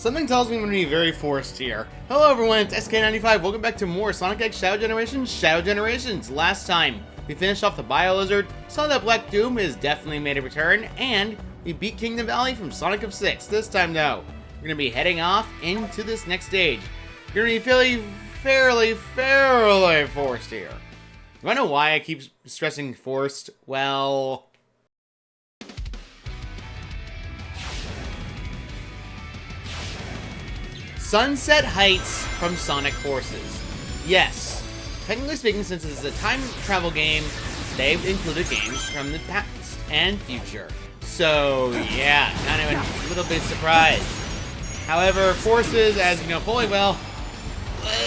Something tells me I'm going to be very forced here. Hello everyone, it's SK95. Welcome back to more Sonic X Shadow Generations. Last time, we finished off the Bio-Lizard, saw that Black Doom has definitely made a return, and we beat Kingdom Valley from Sonic of 6. This time though, we're going to be heading off into this next stage. We're going to be fairly forced here. Do I know why I keep stressing forced? Well... Sunset Heights from Sonic Forces. Yes, technically speaking, since this is a time travel game, they've included games from the past and future. So yeah, kind of a little bit surprised. However, Forces, as you know fully well,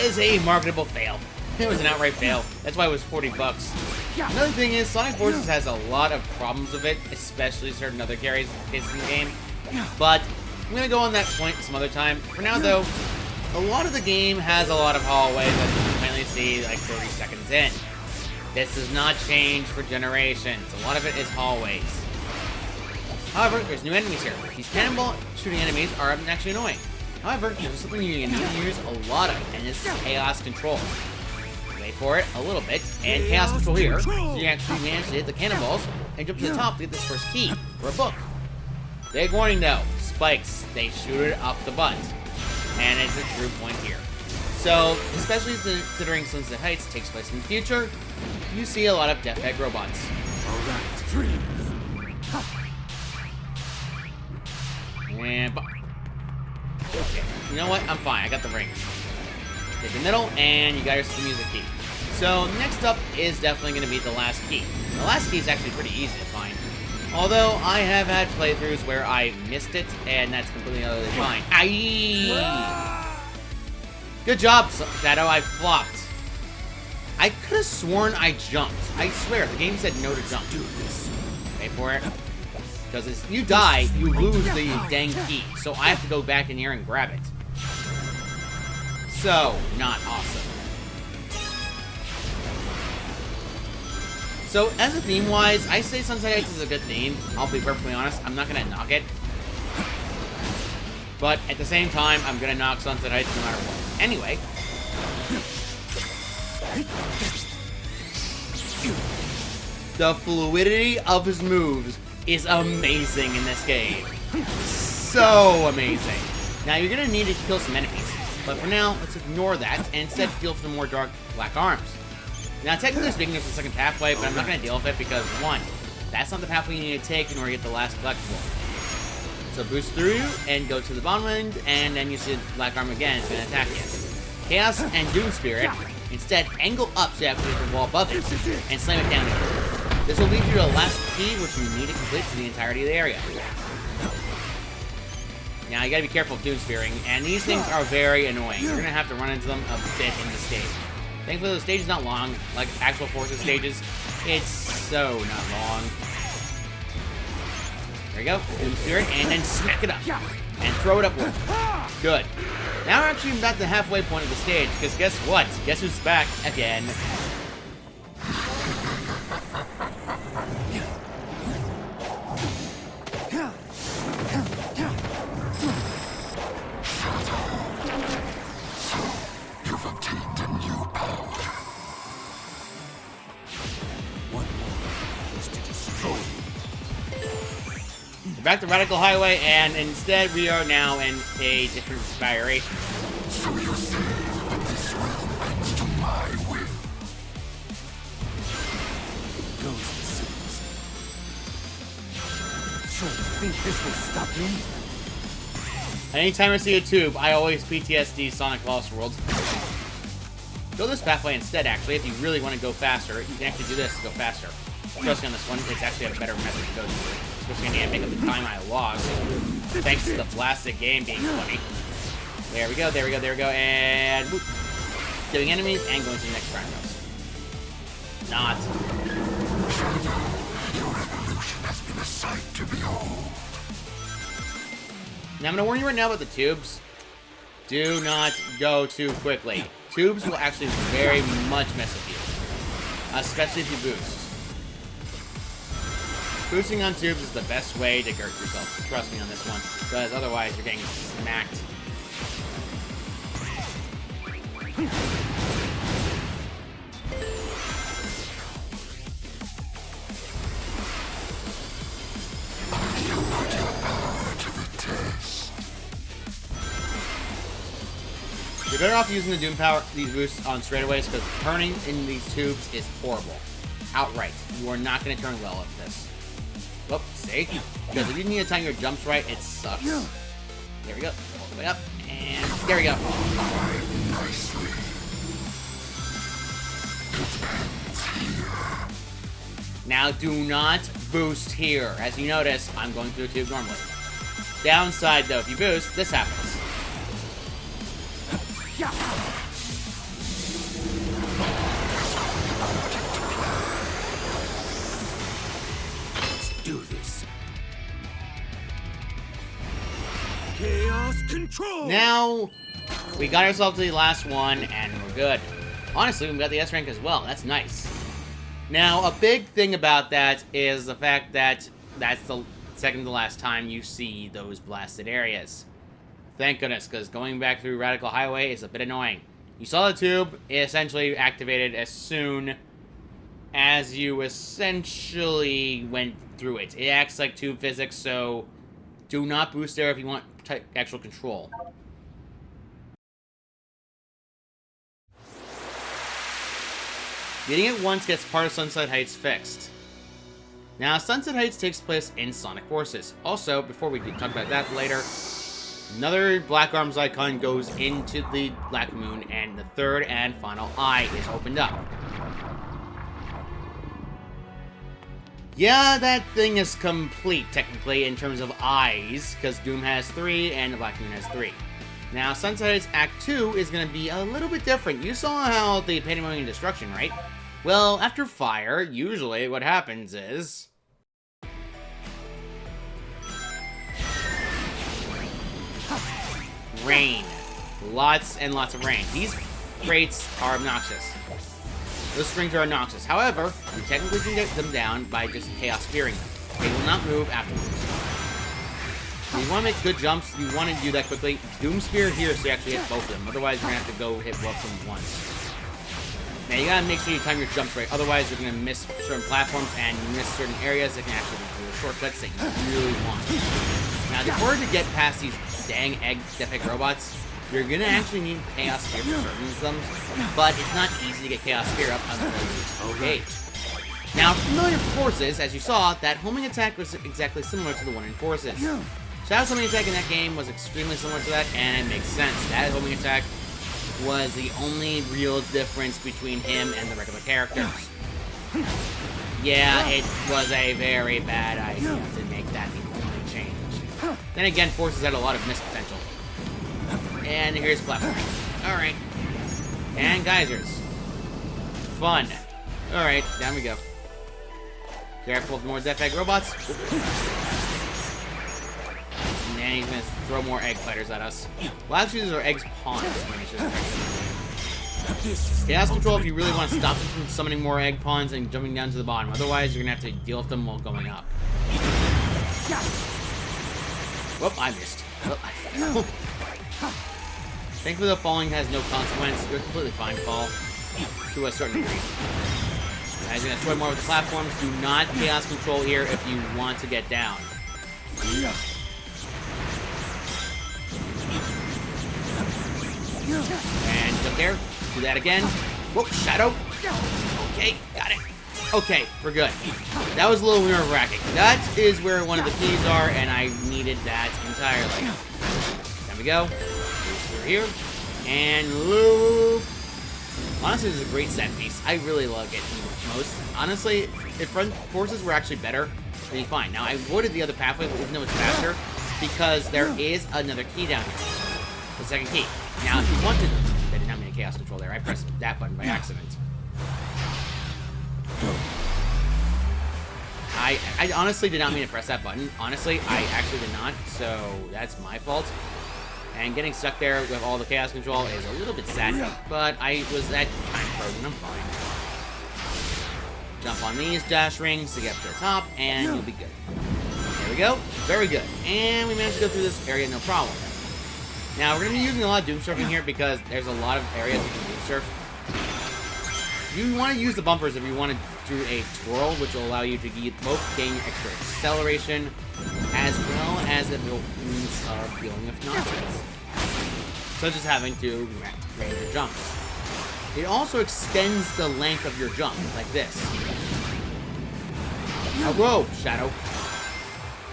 was a marketable fail. It was an outright fail. That's why it was 40 bucks. Another thing is, Sonic Forces has a lot of problems with it, especially certain other cases in the game. But I'm gonna go on that point some other time. For now, though, a lot of the game has a lot of hallways that you can finally see like 30 seconds in. This does not change for generations. A lot of it is hallways. However, there's new enemies here. These cannonball shooting enemies are actually annoying. However, there's something you need to use a lot of, and it's Chaos Control. Wait for it a little bit, and Chaos Control here, so you actually manage to hit the cannonballs and jump to the top to get this first key for a book. Big warning though. Spikes, they shoot it up the butt, and it's a true point here. So, especially considering Sunset Heights takes place in the future, you see a lot of Death Egg robots. Alright, freeze! And okay, you know what? I'm fine. I got the ring. Hit the middle, and you got yourself the music key. So, next up is definitely going to be the last key. The last key is actually pretty easy to find. Although, I have had playthroughs where I missed it, and that's completely otherly fine. Aye! Good job, Shadow. I flopped. I could have sworn I jumped. I swear, the game said no to jump. Wait for it. Because if you die, you lose the dang key. So I have to go back in here and grab it. So, not awesome. So, as a theme-wise, I say Sunset Heights is a good theme. I'll be perfectly honest. I'm not going to knock it. But, at the same time, I'm going to knock Sunset Heights no matter what. Anyway. The fluidity of his moves is amazing in this game. So amazing. Now, you're going to need to kill some enemies. But for now, let's ignore that and instead deal with the more dark black arms. Now, technically speaking, there's a second pathway, but I'm not going to deal with it because, one, that's not the pathway you need to take in order to get the last collectible. So boost through and go to the bottom end, and then you see the black arm again. It's going to attack you. Chaos and Doom Spirit instead angle up so you have to hit the wall above it and slam it down again. This will lead you to the last key, which you need to complete for the entirety of the area. Now, you got to be careful of Doom Spearing, and these things are very annoying. You're going to have to run into them a bit in the stage. Thankfully, the stage is not long, like actual Forces stages. It's so not long. There you go, Doom Spirit, and then smack it up. And throw it upward. Good. Now we're actually about the halfway point of the stage, because guess what? Guess who's back again? Back to Radical Highway, and instead we are now in a different inspiration. So you say that this realm bends to my will. Goes the seams. So you think this will stop me? Anytime I see a tube, I always PTSD Sonic Lost World. Go this pathway instead, actually. If you really want to go faster, you can actually do this to go faster. Especially on this one, it's actually a better method to go through. Especially gonna make up the time I lost. Thanks to the plastic game being funny. There we go, there we go, there we go, and whoop. Killing enemies and going to the next roundhouse. Not. Your evolution has been a sight to behold. Now I'm gonna warn you right now about the tubes. Do not go too quickly. Tubes will actually very much mess with you. Especially if you boost. Boosting on tubes is the best way to hurt yourself. Trust me on this one. Because otherwise you're getting smacked. You're better off using the Doom power, these boosts on straightaways, because turning in these tubes is horrible. Outright. You are not going to turn well at this. Whoop, see? Because if you need to time your jumps right, it sucks. There we go. All the way up. And there we go. Now do not boost here. As you notice, I'm going through a tube normally. Downside though, if you boost, this happens. Let's do this. Chaos control. Now, we got ourselves to the last one, and we're good. Honestly, we got the S rank as well. That's nice. Now, a big thing about that is the fact that that's the second to last time you see those blasted areas. Thank goodness, because going back through Radical Highway is a bit annoying. You saw the tube, it essentially activated as soon as you essentially went through it. It acts like tube physics, so do not boost there if you want actual control. Getting it once gets part of Sunset Heights fixed. Now, Sunset Heights takes place in Sonic Forces. Also, before we talk about that later, another Black Arms icon goes into the Black Moon, and the third and final eye is opened up. Yeah, that thing is complete, technically, in terms of eyes, because Doom has 3 and the Black Moon has 3. Now, Sunset Heights Act 2 is going to be a little bit different. You saw how the Pandemonium Destruction, right? Well, after fire, usually what happens is... rain. Lots and lots of rain. These crates are obnoxious. Those strings are obnoxious. However, you technically can get them down by just Chaos Spearing them. They will not move afterwards. If you want to make good jumps, you want to do that quickly. Doom Spear here so you actually hit both of them. Otherwise, you're going to have to go hit both of them once. Now, you gotta make sure you time your jumps right. Otherwise, you're gonna miss certain platforms and miss certain areas that can actually be the shortcuts that you really want. Now, in order to get past these dang Death Egg robots, you're gonna actually need Chaos Spear for certain of them, but it's not easy to get Chaos Spear up until you reach 8. Now, familiar Forces, as you saw, that homing attack was exactly similar to the one in Forces. Shadow's homing attack in that game was extremely similar to that, and it makes sense. That homing attack was the only real difference between him and the regular characters. Yeah, it was a very bad idea to make that the only change. Then again, Forces had a lot of missed potential. And here's platforming. Alright. And geysers. Fun. Alright, down we go. Careful of more Death Egg robots. And he's gonna throw more egg fighters at us. Well, actually, these are eggs pawns. Chaos Control if you really want to stop them from summoning more egg pawns and jumping down to the bottom. Otherwise, you're gonna have to deal with them while going up. Whoop, I missed. Whoop, I fell. Thankfully, the falling has no consequence. You're completely fine to fall to a certain degree. As you're gonna destroy more with the platforms, do not Chaos Control here if you want to get down. And jump there. Do that again. Whoop, Shadow. Okay, got it. Okay, we're good. That was a little nerve-wracking. That is where one of the keys are, and I needed that entirely. There we go. We're here. And loop. Honestly, this is a great set piece. I really love it most. Honestly, if Front Forces were actually better, it'd be fine. Now, I avoided the other pathway, even though it's faster, because there is another key down here. The second key. Now, if you want to... I did not mean a Chaos Control there. I pressed that button by accident. I honestly did not mean to press that button. Honestly, I actually did not, so that's my fault. And getting stuck there with all the Chaos Control is a little bit sad, but I was that time frozen. I'm fine. Jump on these dash rings to get to the top, and you'll be good. There we go. Very good. And we managed to go through this area no problem. Now, we're going to be using a lot of Doom Surfing here because there's a lot of areas we can do future. You want to use the bumpers if you want to do a twirl, which will allow you to both gain extra acceleration, as well as a means of feeling of nonsense, such as having to range your jumps. It also extends the length of your jump, like this. Oh, whoa, Shadow.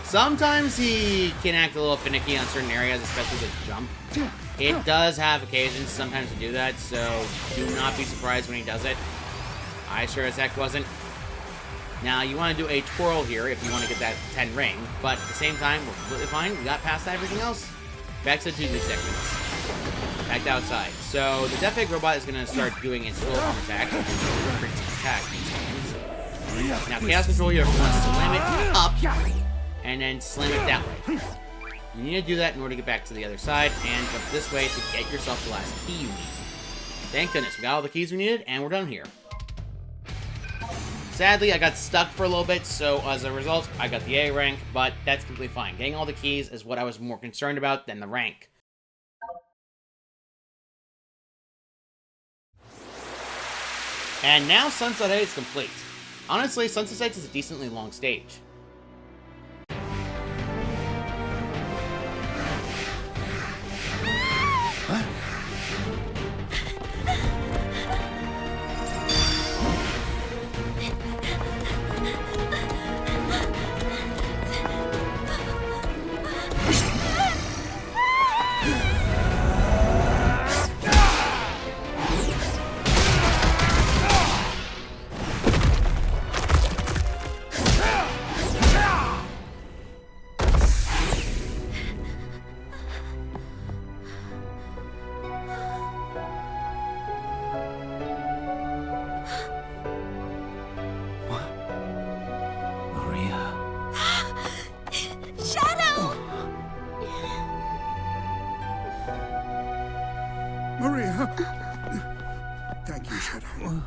Sometimes he can act a little finicky on certain areas, especially with jump. It does have occasions sometimes to do that, so do not be surprised when he does it. I sure as heck wasn't. Now, you want to do a twirl here if you want to get that 10 ring, but at the same time, we're completely fine. We got past everything else. Back to the 2D segments. Back to outside. So, the Death Egg Robot is going to start doing its full arm attack. Now, Chaos Control, you have to slam it up, and then slam it that way. You need to do that in order to get back to the other side, and jump this way to get yourself the last key you need. Thank goodness, we got all the keys we needed, and we're done here. Sadly, I got stuck for a little bit, so as a result, I got the A rank, but that's completely fine. Getting all the keys is what I was more concerned about than the rank. And now Sunset Heights is complete. Honestly, Sunset Heights is a decently long stage. Thank you, Shadow.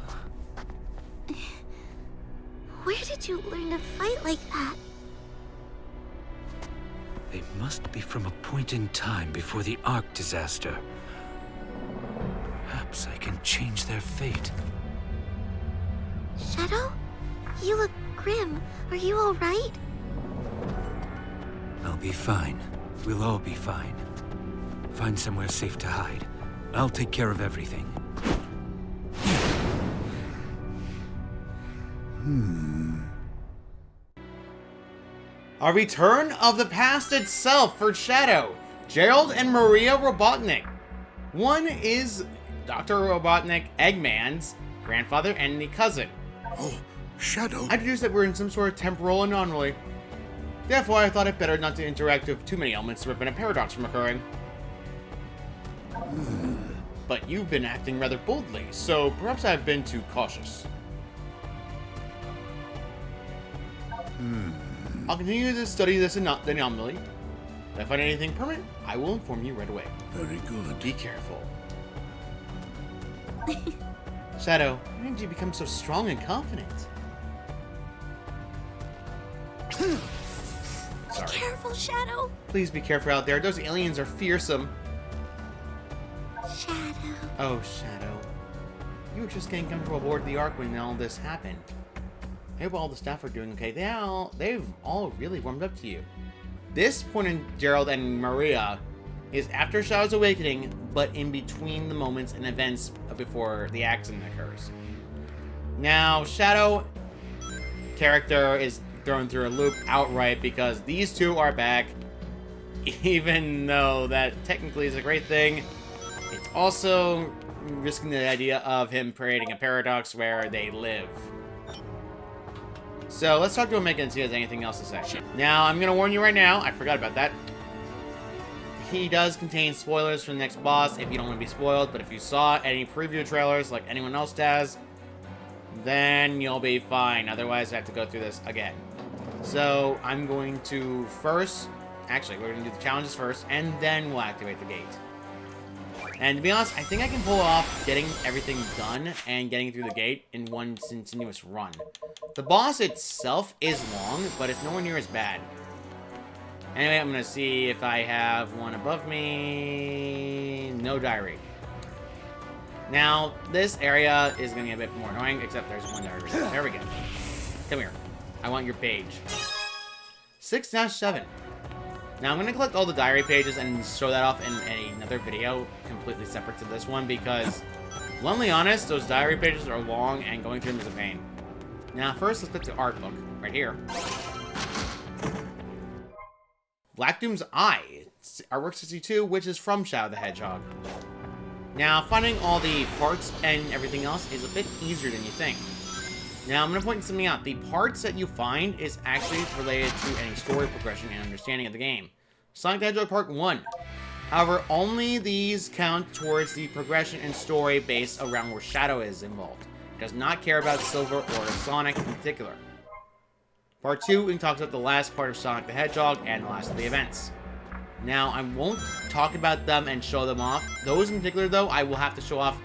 Where did you learn to fight like that? They must be from a point in time before the Ark disaster. Perhaps I can change their fate. Shadow? You look grim. Are you alright? I'll be fine. We'll all be fine. Find somewhere safe to hide. I'll take care of everything. A return of the past itself for Shadow, Gerald and Maria Robotnik. One is Dr. Robotnik, Eggman's grandfather and the cousin. Oh, Shadow. I deduced that we're in some sort of temporal anomaly. Therefore, I thought it better not to interact with too many elements to prevent a paradox from occurring. But you've been acting rather boldly, so perhaps I've been too cautious. I'll continue to study this anomaly. If I find anything permanent, I will inform you right away. Very good. Be careful. Shadow, when did you become so strong and confident? Be Sorry. careful, Shadow. Please be careful out there. Those aliens are fearsome. Shadow. Oh, Shadow. You were just getting comfortable aboard the Ark when all this happened. I hope all the staff are doing okay. They've all really warmed up to you. This point in Gerald and Maria is after Shadow's awakening, but in between the moments and events before the accident occurs. Now, Shadow character is thrown through a loop outright because these two are back, even though that technically is a great thing. It's also risking the idea of him creating a paradox where they live. So let's talk to Omega and see if he has anything else to say. Now, I'm going to warn you right now, I forgot about that. He does contain spoilers for the next boss if you don't want to be spoiled, but if you saw any preview trailers like anyone else has, then you'll be fine. Otherwise, I have to go through this again. So, I'm going to first... Actually, we're going to do the challenges first, and then we'll activate the gate. And to be honest, I think I can pull off getting everything done and getting through the gate in one continuous run. The boss itself is long, but it's nowhere near as bad. Anyway, I'm going to see if I have one above me. No diary. Now, this area is going to get a bit more annoying, except there's one there. There we go. Come here. I want your page. 6-7. Now, I'm going to collect all the diary pages and show that off in another video completely separate to this one because, bluntly honest, those diary pages are long and going through them is a pain. Now, first, let's click the art book right here. Black Doom's Eye. It's artwork 62, which is from Shadow the Hedgehog. Now, finding all the parts and everything else is a bit easier than you think. Now, I'm going to point something out. The parts that you find is actually related to any story progression and understanding of the game. Sonic the Hedgehog Part 1. However, only these count towards the progression and story based around where Shadow is involved. It does not care about Silver or Sonic in particular. Part 2 talks about the last part of Sonic the Hedgehog and the last of the events. Now, I won't talk about them and show them off. Those in particular, though, I will have to show off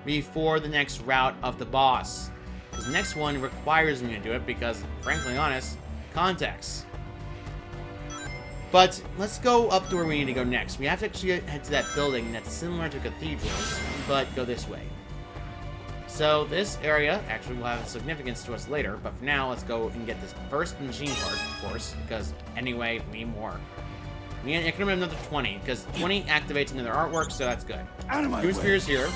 before the next route of the boss. Because the next one requires me to do it because, frankly honest, context. But let's go up to where we need to go next. We have to actually head to that building that's similar to cathedrals, but go this way. So this area actually will have significance to us later, but for now, let's go and get this first machine part, of course, because anyway, we need more. I can remember another 20, because 20 activates another artwork, so that's good. Out of my Doom way. Spears here.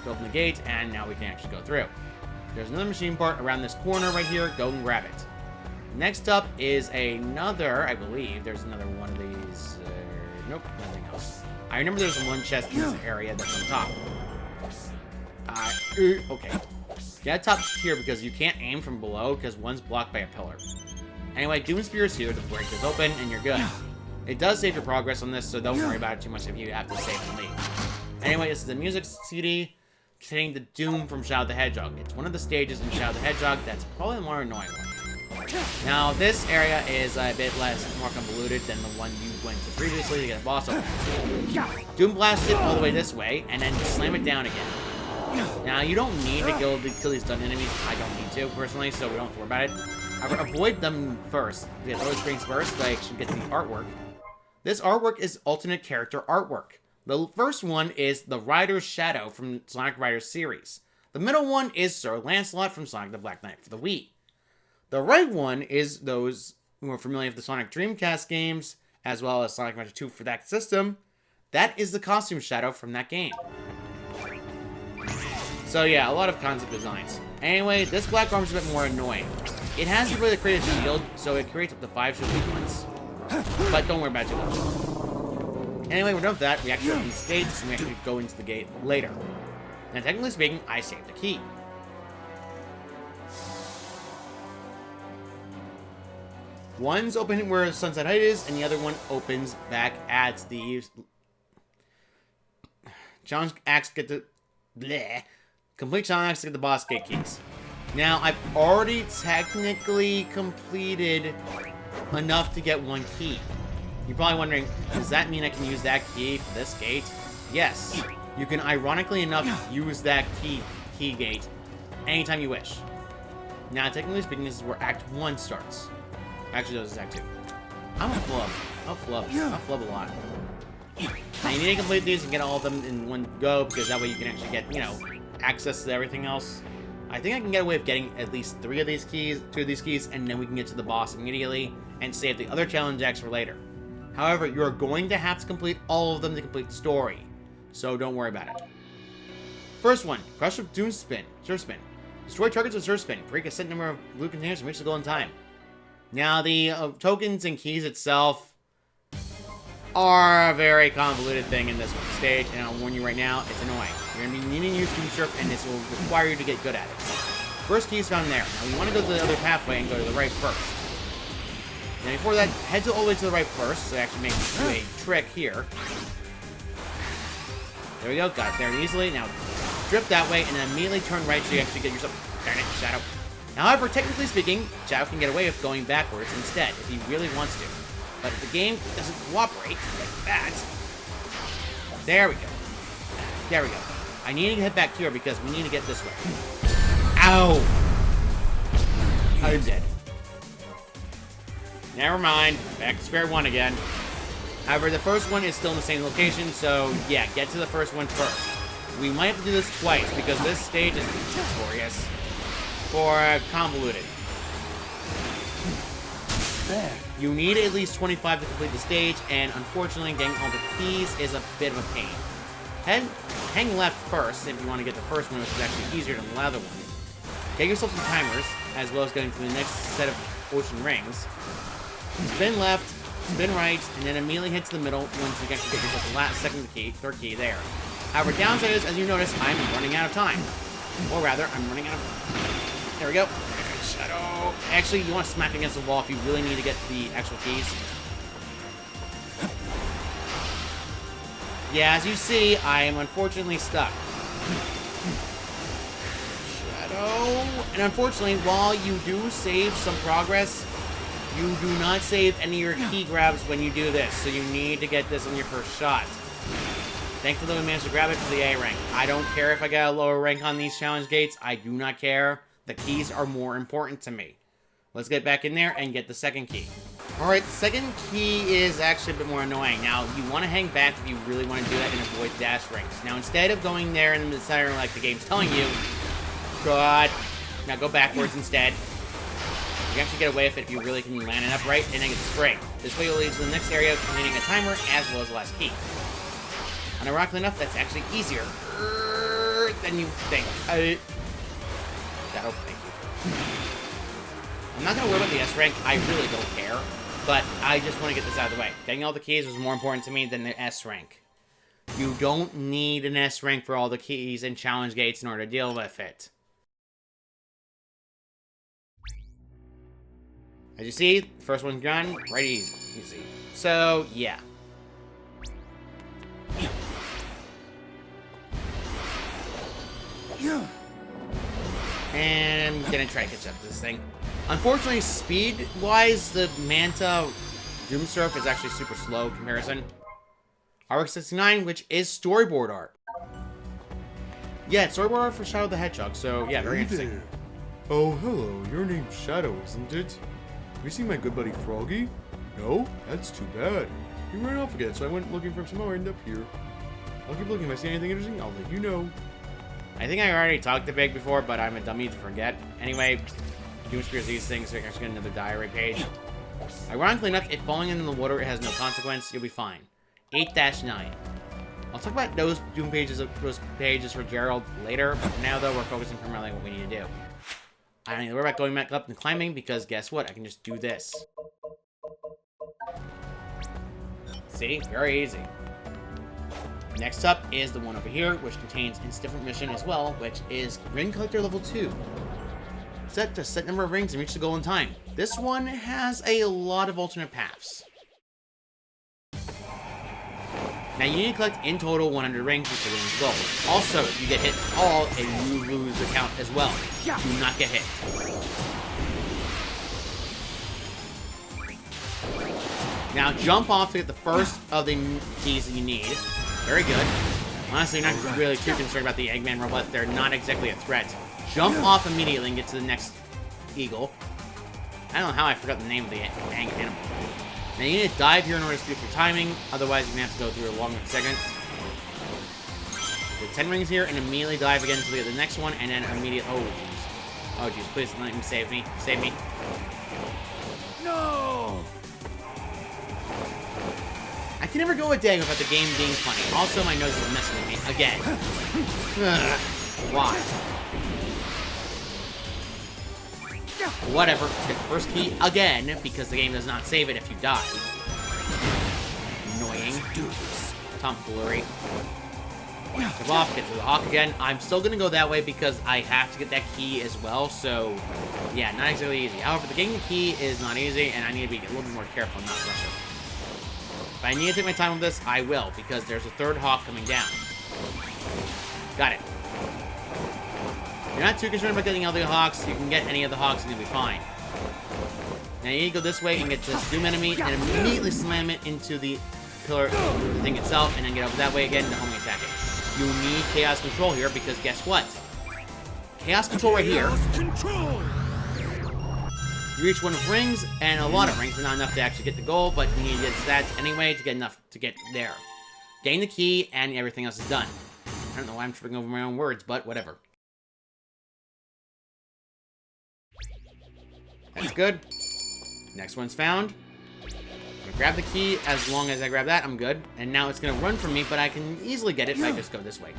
Go open the gate, and now we can actually go through. There's another machine part around this corner right here. Go and grab it. Next up is another, I believe, there's another one of these. Nope, nothing else. I remember there's one chest in this area that's on top. Okay. Get top here because you can't aim from below because one's blocked by a pillar. Anyway, Doom Spears here to break this open, and you're good. It does save your progress on this, so don't worry about it too much if you have to save and leave. Anyway, this is the music CD containing the Doom from Shadow the Hedgehog. It's one of the stages in Shadow the Hedgehog that's probably the more annoying one. Now, this area is a bit more convoluted than the one you went to previously to get a boss open. Doom blast it all the way this way, and then slam it down again. Now, you don't need to kill these stun enemies. I don't need to, personally, so we don't have to worry about it. However, avoid them first. Get those springs first, so I should get the artwork. This artwork is alternate character artwork. The first one is the Rider's Shadow from Sonic Riders series. The middle one is Sir Lancelot from Sonic the Black Knight for the Wii. The right one is those who are familiar with the Sonic Dreamcast games, as well as Sonic Adventure 2 for that system. That is the costume Shadow from that game. So yeah, a lot of concept designs. Anyway, this black arm is a bit more annoying. It has the ability to create a shield, so it creates up to 5 shield sequence. But don't worry about it too much. Anyway, we're done with that. We actually open these gates, and we actually go into the gate later. Now, technically speaking, I saved the key. One's open where Sunset Height is, and the other one opens back at the... Challenge Axe get the... Bleh. Complete challenge Axe to get the boss gate keys. Now, I've already technically completed enough to get one key. You're probably wondering, does that mean I can use that key for this gate? Yes. You can, ironically enough, use that key gate anytime you wish. Now, technically speaking, this is where Act 1 starts. Actually, this is Act 2. I'm a flub. I'll flub a lot. Now, you need to complete these and get all of them in one go, because that way you can actually get, you know, access to everything else. I think I can get away with getting at least 2 of these keys, and then we can get to the boss immediately and save the other challenge acts for later. However, you're going to have to complete all of them to complete the story, so don't worry about it. First one, Crush of Doomspin, Surspin. Destroy targets with Surspin. Break a set number of loot containers and reach the goal in time. Now, the tokens and keys itself are a very convoluted thing in this stage, and I'll warn you right now, it's annoying. You're going to be needing to use Doom Surf, and this will require you to get good at it. First key is found there. Now, you want to go to the other pathway and go to the right first. Now, before that, head all the way to the right first, so it actually makes you a trick here. There we go, got it there easily. Now, drift that way, and then immediately turn right so you actually get yourself... Darn it, Shadow. However, technically speaking, Shadow can get away with going backwards instead, if he really wants to. But if the game doesn't cooperate like that... There we go. There we go. I need to head back here because we need to get this way. Ow! I'm dead. Never mind. Back to square one again. However, the first one is still in the same location, so yeah, get to the first one first. we might have to do this twice because this stage is notorious for convoluted. There. You need at least 25 to complete the stage, and unfortunately, getting all the keys is a bit of a pain. Hang left first if you want to get the first one, which is actually easier than the other one. Get yourself some timers, as well as getting to the next set of ocean rings. Spin left, spin right, and then immediately hit to the middle once you actually get yourself the last, third key there. However, downside is, as you notice, I'm running out of time. Or rather, I'm running out of... There we go. Shadow. Actually, you want to smack against the wall if you really need to get the actual keys. Yeah, as you see, I am unfortunately stuck. Shadow. And unfortunately, while you do save some progress, you do not save any of your key grabs when you do this. So you need to get this on your first shot. Thankfully, we managed to grab it for the A rank. I don't care if I get a lower rank on these challenge gates. I do not care. The keys are more important to me. Let's get back in there and get the second key. Alright, the second key is actually a bit more annoying. Now, you want to hang back if you really want to do that and avoid dash rings. Now, instead of going there in the center like the game's telling you, God, now go backwards instead. You can actually get away with it if you really can land it upright and then get the spring. This way you'll lead to the next area containing a timer as well as the last key. And ironically enough, that's actually easier than you think. Shadow, thank you. I'm not going to worry about the S rank. I really don't care. But I just want to get this out of the way. Getting all the keys was more important to me than the S rank. You don't need an S rank for all the keys and challenge gates in order to deal with it. As you see, the first one's done. Right easy. So, yeah. And I'm gonna try to catch up to this thing. Unfortunately, speed-wise, the Manta Doomsurf is actually super slow in comparison. Artwork 69, which is storyboard art. Yeah, it's storyboard art for Shadow the Hedgehog, so yeah, very interesting. There. Oh, hello. Your name's Shadow, isn't it? Have you seen my good buddy Froggy? No? That's too bad. He ran off again, so I went looking for him somewhere and up here. I'll keep looking. If I see anything interesting, I'll let you know. I think I already talked to Big before, but I'm a dummy to forget. Anyway, Doom Spears these things, so you can actually get another diary page. Ironically enough, if falling into the water has no consequence, you'll be fine. 8-9. I'll talk about those Doom pages, those pages for Gerald later, but for now though, we're focusing primarily on what we need to do. I don't need to worry about going back up and climbing, because guess what? I can just do this. See? Very easy. Next up is the one over here, which contains its different mission as well, which is Ring Collector Level 2. Set a set number of rings and reach the goal in time. This one has a lot of alternate paths. Now you need to collect in total 100 rings before getting the goal. Also, if you get hit at all, and you lose the count as well. Do not get hit. Now jump off to get the first of the keys that you need. Very good. Honestly, you're not really too concerned about the Eggman robot. They're not exactly a threat. Jump off immediately and get to the next eagle. I don't know how I forgot the name of the animal. Now you need to dive here in order to speed up your timing. Otherwise, you're going to have to go through a long second. Get 10 rings here and immediately dive again until you get the next one. And then immediately... Oh, jeez. Oh, jeez. Please let me save me. Save me. No! I can never go a day without the game being funny. Also, my nose is messing with me again. Ugh. Why? Whatever. Get the first key again, because the game does not save it if you die. Annoying. Tomfoolery. Jump off, get to the hawk again. I'm still gonna go that way because I have to get that key as well, so yeah, not exactly easy. However, the getting the key is not easy, and I need to be a little bit more careful not to rush it. If I need to take my time with this, I will, because there's a third hawk coming down. Got it. If you're not too concerned about getting all the hawks, you can get any of the hawks and you'll be fine. Now you need to go this way and get to this Doom enemy and immediately slam it into the pillar, the thing itself, and then get over that way again to homing attack it. You need Chaos Control here, because guess what? Chaos Control right here. You reach one of rings, and a lot of rings, but not enough to actually get the goal, but you need to get stats anyway to get enough to get there. Gain the key, and everything else is done. I don't know why I'm tripping over my own words, but whatever. That's good. Next one's found. I'm gonna grab the key. As long as I grab that, I'm good. And now it's gonna run from me, but I can easily get it if I just go this way.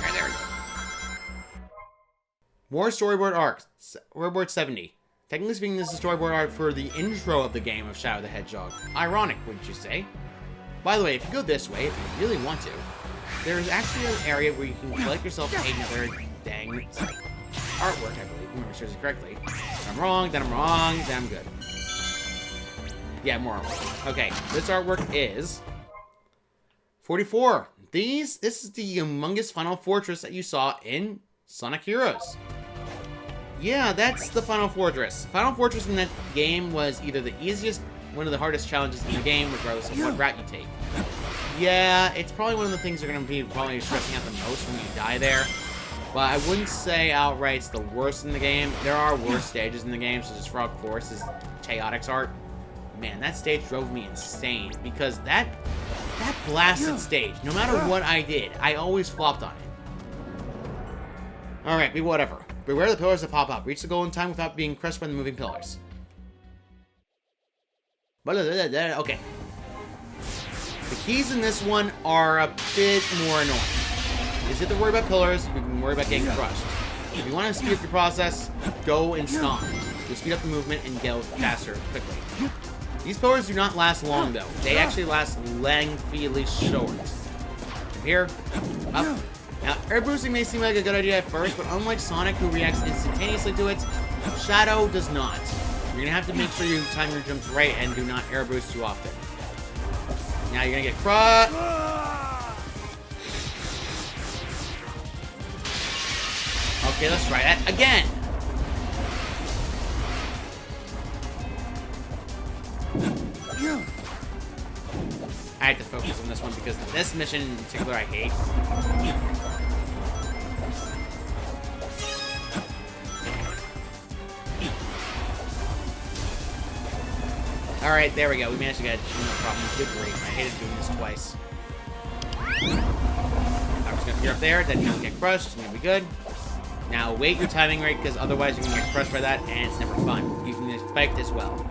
Right there. More storyboard arcs. Storyboard 70. Technically speaking, this is storyboard art for the intro of the game of Shadow the Hedgehog. Ironic, wouldn't you say? By the way, if you go this way, if you really want to, there's actually an area where you can collect yourself another dang artwork, I believe. If I remember correctly. If I'm wrong, then I'm wrong, then I'm good. Yeah, more artwork. Okay, this artwork is 44. This is the humongous final fortress that you saw in Sonic Heroes. Yeah, that's the Final Fortress. Final Fortress in that game was either the easiest, one of the hardest challenges in the game, regardless of what route you take. Yeah, it's probably one of the things you're going to be probably stressing out the most when you die there. But I wouldn't say outright it's the worst in the game. There are worse stages in the game, such as Frog Force's Chaotix art. Man, that stage drove me insane, because that blasted stage, no matter what I did, I always flopped on it. Alright, be whatever. Beware the pillars that pop up. Reach the goal in time without being crushed by the moving pillars. Okay. The keys in this one are a bit more annoying. You just have to worry about pillars, you can worry about getting crushed. If you want to speed up your process, go and stomp. You'll speed up the movement and go faster, quickly. These pillars do not last long, though. They actually last lengthily short. From here, up. Now, air boosting may seem like a good idea at first, but unlike Sonic, who reacts instantaneously to it, Shadow does not. You're gonna have to make sure you time your jumps right and do not air boost too often. Now you're gonna get crushed. Okay, let's try that again. I had to focus on this one because this mission in particular I hate. Alright, there we go. We managed to get it. No problem. Good grief. I hated doing this twice. I'm just gonna clear up there, then you'll get crushed, and you'll be good. Now wait your timing right, because otherwise you're gonna get crushed by that, and it's never fun. You can expect as well.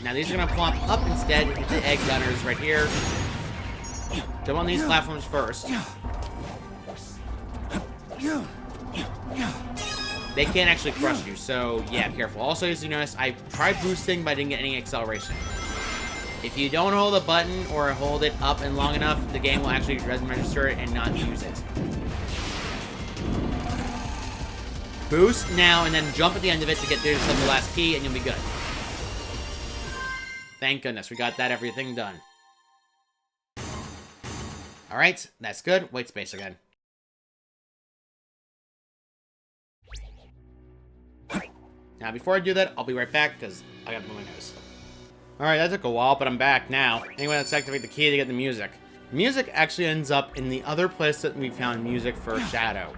Now these are gonna plop up instead. Hit the egg gunners right here. Jump on these platforms first. They can't actually crush you, so yeah, careful. Also, as you notice, I tried boosting, but I didn't get any acceleration. If you don't hold a button or hold it up and long enough, the game will actually register it and not use it. Boost now, and then jump at the end of it to get to the last key, and you'll be good. Thank goodness, we got that everything done. Alright, that's good. Wait space again. Now, before I do that, I'll be right back, because I gotta move my nose. Alright, that took a while, but I'm back now. Anyway, let's activate the key to get the music. Music actually ends up in the other place that we found music for Shadow.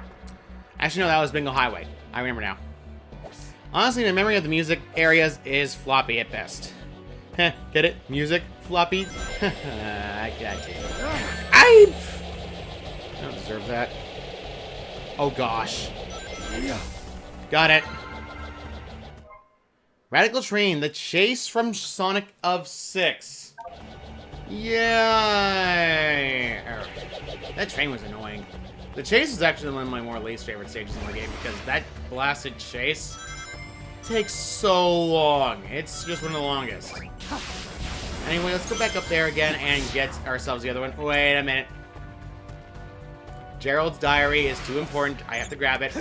Actually, no, that was Bingo Highway. I remember now. Honestly, my memory of the music areas is floppy at best. Heh, get it? Music? Floppy? I got you. I don't deserve that. Oh, gosh. Got it. Radical Train, the chase from Sonic of 6. Yay! That train was annoying. The chase is actually one of my more least favorite stages in the game because that blasted chase takes so long. It's just one of the longest. Anyway, let's go back up there again and get ourselves the other one. Wait a minute. Gerald's diary is too important. I have to grab it.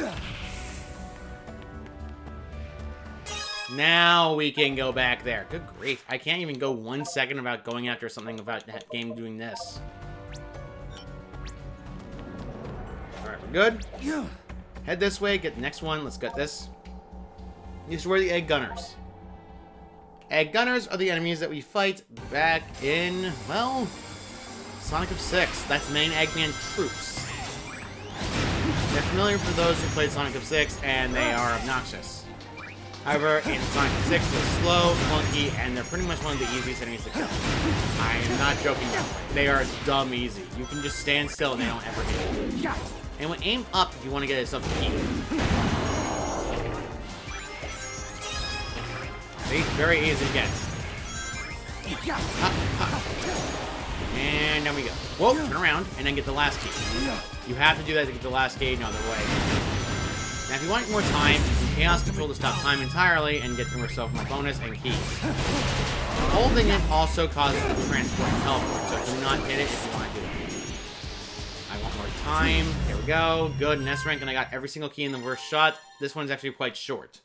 Now we can go back there. Good grief. I can't even go 1 second without going after something about that game doing this. Alright, we're good. Head this way, get the next one. Let's get this. These were the Egg Gunners. Egg Gunners are the enemies that we fight back in, well, Sonic of 6. That's main Eggman troops. They're familiar for those who played Sonic of 6, and they are obnoxious. However, in Sonic 6, they're slow, clunky, and they're pretty much one of the easiest enemies to kill. I am not joking now. They are dumb easy. You can just stand still and they don't ever hit you. Anyway, aim up if you want to get yourself a key. See? Very easy to get. And down we go. Whoa, turn around, and then get the last key. You have to do that to get the last key, no other way. Now, if you want more time, use Chaos Control to stop time entirely and get yourself more bonus and keys. Holding it also causes the transport and teleport, so do not hit it if you want to do it. I want more time. There we go. Good, in S rank, and I got every single key in the first shot. This one's actually quite short.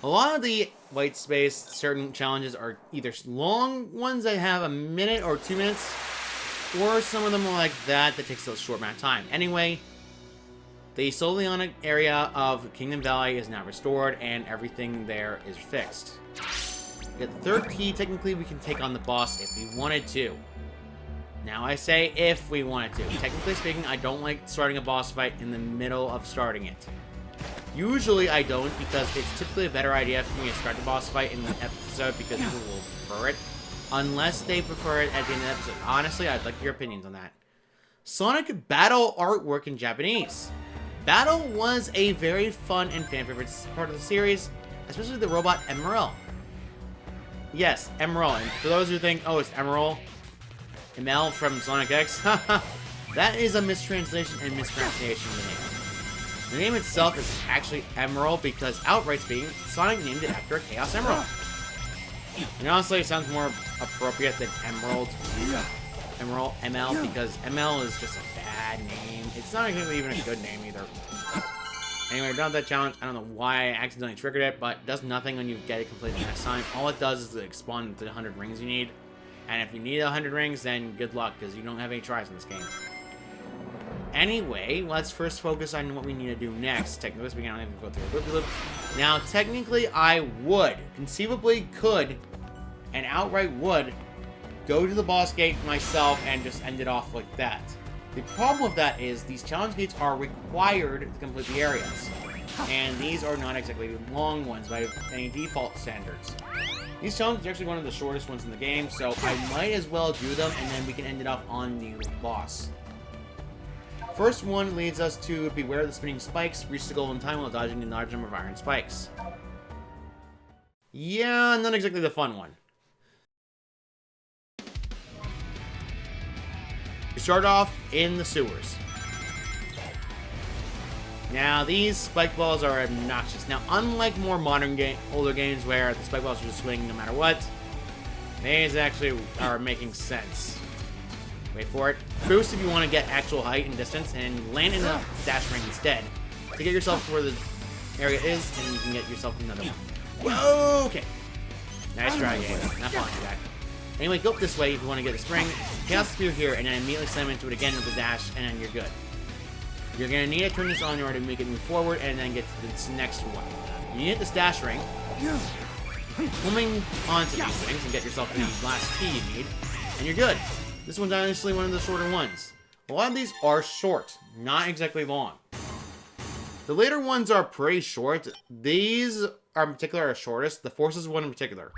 A lot of the white space, certain challenges are either long ones that have a minute or 2 minutes, or some of them are like that takes a short amount of time. Anyway, the Soleonic area of Kingdom Valley is now restored, and everything there is fixed. We get the third key. Technically, we can take on the boss if we wanted to. Now, I say if we wanted to. Technically speaking, I don't like starting a boss fight in the middle of starting it. Usually I don't, because it's typically a better idea for me to start the boss fight in the episode because people will prefer it. Unless they prefer it at the end of the episode. Honestly, I'd like your opinions on that. Sonic Battle artwork in Japanese. Battle was a very fun and fan favorite part of the series, especially the robot Emerald. Yes, Emerald. And for those who think, oh, it's Emerald, Emel from Sonic X, that is a mistranslation and mispronunciation of the name. The name itself is actually Emerald because, outright speaking, Sonic named it after a Chaos Emerald. And honestly, it sounds more appropriate than Emerald. Emerald, ML, because ML is just a bad name. It's not even a good name either. Anyway, we're done with that challenge. I don't know why I accidentally triggered it, but it does nothing when you get it completed next time. All it does is it spawn the 100 rings you need. And if you need 100 rings, then good luck, because you don't have any tries in this game. Anyway, let's first focus on what we need to do next. Technically speaking, I don't even go through a loop. Now, technically, I would, conceivably could, and outright would, go to the boss gate myself and just end it off like that. The problem with that is these challenge gates are required to complete the areas. And these are not exactly long ones by any default standards. These challenges are actually one of the shortest ones in the game, so I might as well do them, and then we can end it off on the boss. First one leads us to beware of the spinning spikes, reach the goal in time while dodging the large number of iron spikes. Yeah, not exactly the fun one. We start off in the sewers. Now, these spike balls are obnoxious. Now, unlike more modern older games where the spike balls are just swinging no matter what, these actually are making sense. Wait for it. Boost if you want to get actual height and distance, and land in the dash ring instead to get yourself to where the area is, and you can get yourself another one. Whoa, okay. Nice try, game. Not falling for that. Anyway, go up this way if you want to get a spring. Chaos Spear here, and then immediately slam into it again with the dash, and then you're good. You're going to need to turn this on in order to make it move forward, and then get to this next one. You need this dash ring. Swimming onto these things and get yourself the last key you need, and you're good. This one's honestly one of the shorter ones. A lot of these are short, not exactly long. The later ones are pretty short. These are in particular are shortest. The Forces one in particular.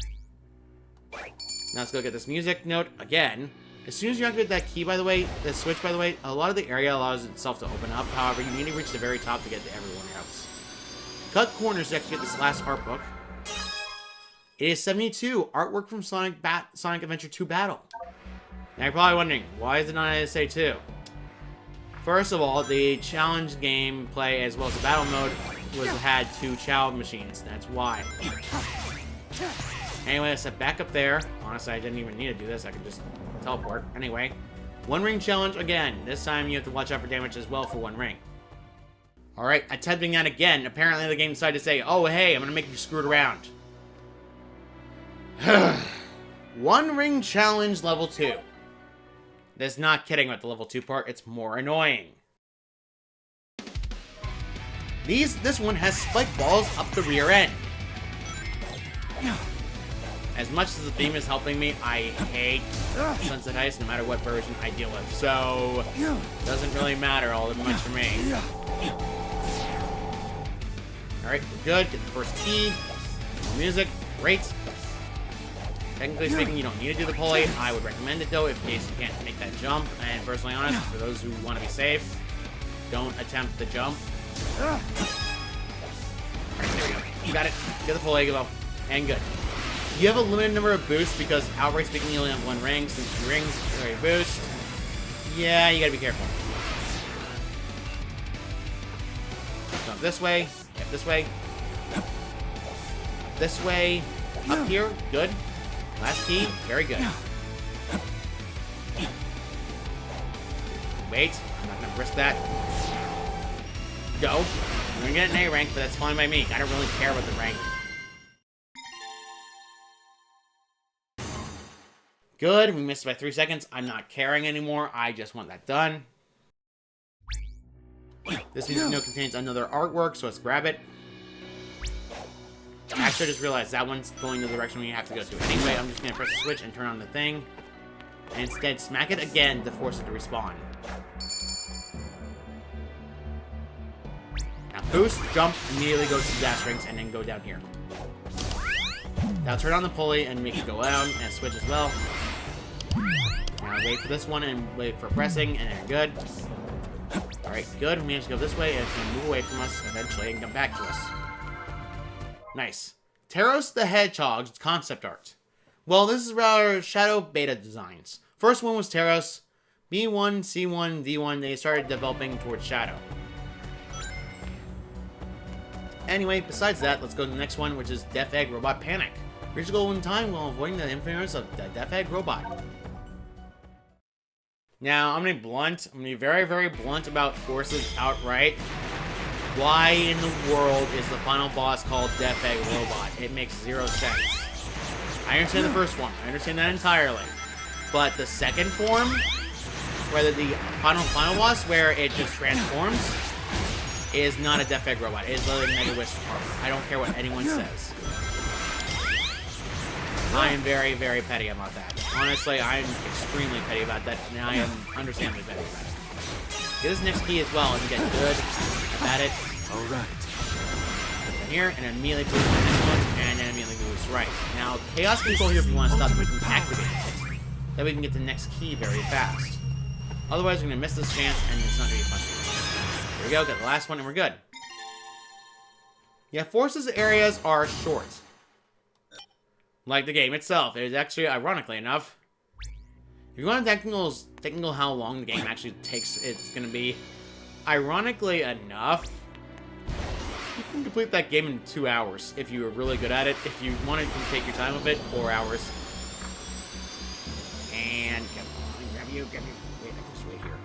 Now let's go get this music note again. As soon as you activate that key, by the way, the switch, by the way, a lot of the area allows itself to open up. However, you need to reach the very top to get to everyone else. Cut corners to actually get this last art book. It is 72, artwork from Sonic Adventure 2 Battle. Now you're probably wondering, why is it not SA 2? First of all, the challenge game play as well as the battle mode had 2 Chao machines. That's why. Anyway, I set back up there. Honestly, I didn't even need to do this. I could just teleport. Anyway, 1 ring challenge again. This time you have to watch out for damage as well for 1 ring. Alright, attempting that again. Apparently the game decided to say, oh hey, I'm gonna make you screw it around. 1 ring challenge level 2. That's not kidding about the level 2 part, it's more annoying. This one has spike balls up the rear end. As much as the theme is helping me, I hate Sunset Heist no matter what version I deal with. So, doesn't really matter all that much for me. Alright, we're good. Get the first key. More music. Great. Technically speaking, you don't need to do the pulley. I would recommend it though, in case you can't make that jump. And personally honest, for those who want to be safe, don't attempt the jump. Alright, there we go. You got it. Get the pulley, go. And good. You have a limited number of boosts because, outright speaking, you only have one ring. Since 2 rings, every boost. Yeah, you gotta be careful. Jump this way. Yep, this way. This way. Up here. Good. Last key. Very good. Wait. I'm not gonna risk that. Go. I'm gonna get an A rank, but that's fine by me. I don't really care about the rank. Good. We missed by 3 seconds. I'm not caring anymore. I just want that done. This music note contains another artwork, so let's grab it. Actually, I just realized that one's going the direction we have to go to. Anyway, I'm just going to press the switch and turn on the thing. And instead, smack it again to force it to respawn. Now, boost, jump, immediately go to the dash rings, and then go down here. Now, turn on the pulley and make it go down, and switch as well. Now, wait for this one and wait for pressing, and then good. Alright, good. We managed to go this way, and it's going to move away from us eventually and come back to us. Nice. Taros the Hedgehog's concept art. Well, this is our Shadow beta designs. First one was Taros. B1, C1, D1, they started developing towards Shadow. Anyway, besides that, let's go to the next one, which is Death Egg Robot Panic. Reach a goal in time while avoiding the influence of the Death Egg Robot. Now, I'm going to be blunt. I'm going to be very, very blunt about forces outright. Why in the world is the final boss called Death Egg Robot? It makes 0 sense. I understand the first one. I understand that entirely. But the second form, whether the final boss, where it just transforms, is not a Death Egg Robot. It is literally Mega Wish Harper. I don't care what anyone says. I am very, very petty about that. Honestly, I am extremely petty about that, and I am understandably petty about it. Get this next key as well and get good at it. Alright. Here, and immediately boost the next one, and then immediately boost right. Now, Chaos Control here if you want to stop it, we can activate it. Then we can get the next key very fast. Otherwise, we're going to miss this chance, and it's not going to be fun. Here we go, got the last one, and we're good. Yeah, Forces areas are short. Like the game itself. It is actually, ironically enough, if you want technical how long the game actually takes, it's going to be, ironically enough, you can complete that game in 2 hours if you were really good at it. If you wanted to take your time with it, 4 hours. And come on, grab you. Wait, I can just wait here.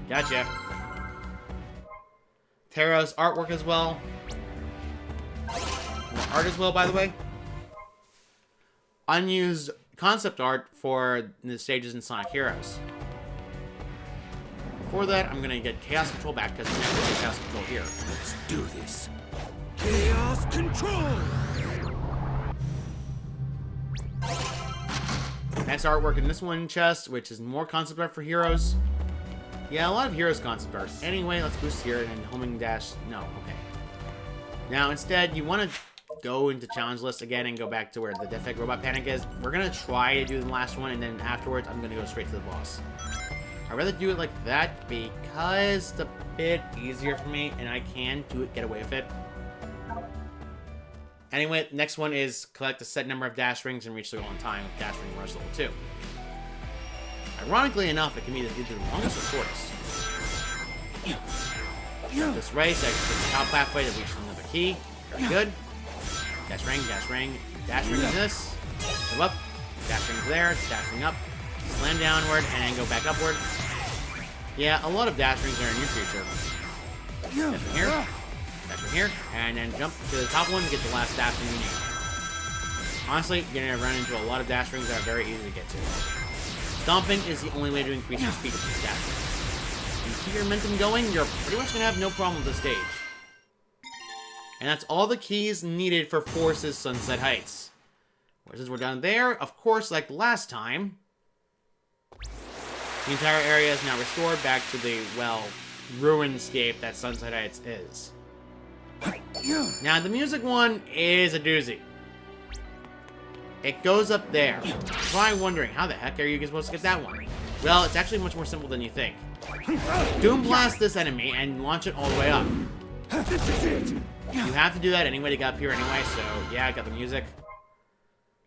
Gotcha. Taros artwork as well. More art as well, by the way. Unused concept art for the stages in Sonic Heroes. Before that, I'm gonna get Chaos Control back because we never get Chaos Control here. Let's do this. Chaos Control! Next artwork in this one chest, which is more concept art for Heroes. Yeah, a lot of Heroes concept art. Anyway, let's boost here and homing dash. No, okay. Now, instead, you want to go into challenge list again and go back to where the Death Egg Robot Panic is. We're going to try to do the last one, and then afterwards, I'm going to go straight to the boss. I'd rather do it like that because it's a bit easier for me, and I can get away with it. Anyway, next one is collect a set number of dash rings and reach the goal in time with Dash Ring Rush Level 2. Ironically enough, it can be either the longest or shortest. This race, I can take the top pathway to reach another key. Very good. Dash ring, dash ring, dash ring is this. Go up, dash ring there, dash ring up, slam downward, and then go back upward. Yeah, a lot of dash rings are in your future. Dash ring here, dash ring here, and then jump to the top one to get the last dash ring you need. Honestly, you're going to run into a lot of dash rings that are very easy to get to. Stomping is the only way to increase your speed with this dash ring. If you keep your momentum going, you're pretty much going to have no problem with this stage. And that's all the keys needed for Forces Sunset Heights. Since we're done there, of course, like last time, the entire area is now restored back to the, well, ruinscape that Sunset Heights is. Now, the music one is a doozy. It goes up there. You're probably wondering, how the heck are you supposed to get that one? Well, it's actually much more simple than you think. Doom blast this enemy and launch it all the way up. You have to do that anyway to get up here anyway, so yeah, I got the music.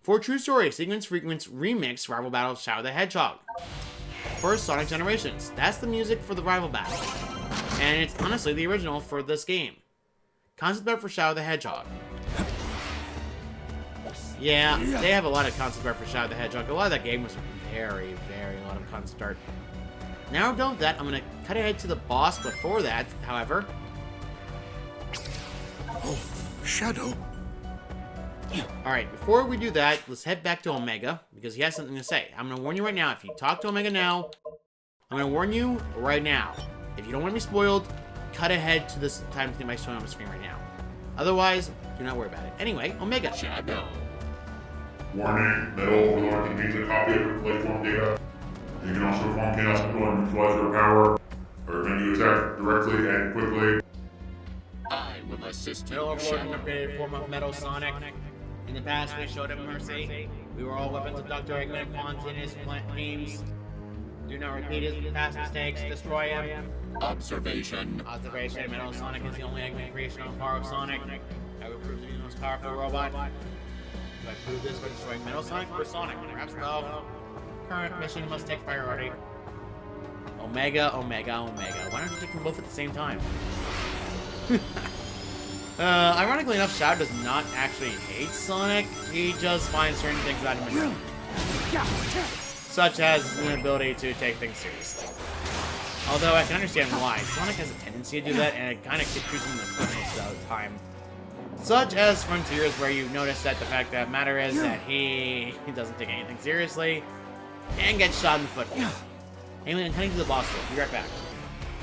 For True Story, Sequence Frequency Remix Rival Battle of Shadow the Hedgehog. First, Sonic Generations. That's the music for the Rival Battle. And it's honestly the original for this game. Concept art for Shadow the Hedgehog. Yeah, they have a lot of concept art for Shadow the Hedgehog. A lot of that game was very a lot of concept art. Now we're done with that. I'm going to cut ahead to the boss before that, however. Oh, Shadow. Alright, before we do that, let's head back to Omega, because he has something to say. I'm going to warn you right now, if you talk to Omega now, I'm going to warn you right now. If you don't want to be spoiled, cut ahead to this time thing by showing on the screen right now. Otherwise, do not worry about it. Anyway, Omega. Shadow. Warning, Metal Overlord contains a copy of your platform data. You can also form Chaos People and utilize their power, or can you attack directly and quickly. I will assist you, Metal Overlord, an Shadow. upgraded form of Metal Sonic. In the past, we showed him mercy. We were all weapons of Dr. Eggman and Quant in his games. Do not repeat his past mistakes. Destroy him. Observation. Observation. Metal Sonic is the only Eggman creation on par of Sonic. I will prove to be the most powerful robot. Do I prove this by destroying Metal Sonic or Sonic? Perhaps both. Current mission must take priority. Omega. Why don't you take them both at the same time? Ironically enough, Shadow does not actually hate Sonic. He just finds certain things about him annoying. Such as the ability to take things seriously. Although I can understand why. Sonic has a tendency to do that, and it kind of shoots him in the foot most of the time. Such as Frontiers, where you notice that the fact that matter is that he doesn't take anything seriously and gets shot in the foot. Anyway, I'm heading to the boss field. Be right back.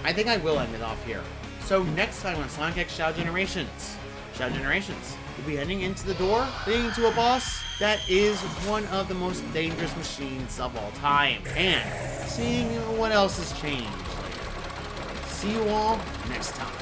I think I will end it off here. So next time on Sonic X Shadow Generations, we'll be heading into the door leading to a boss that is one of the most dangerous machines of all time, and seeing what else has changed. See you all next time.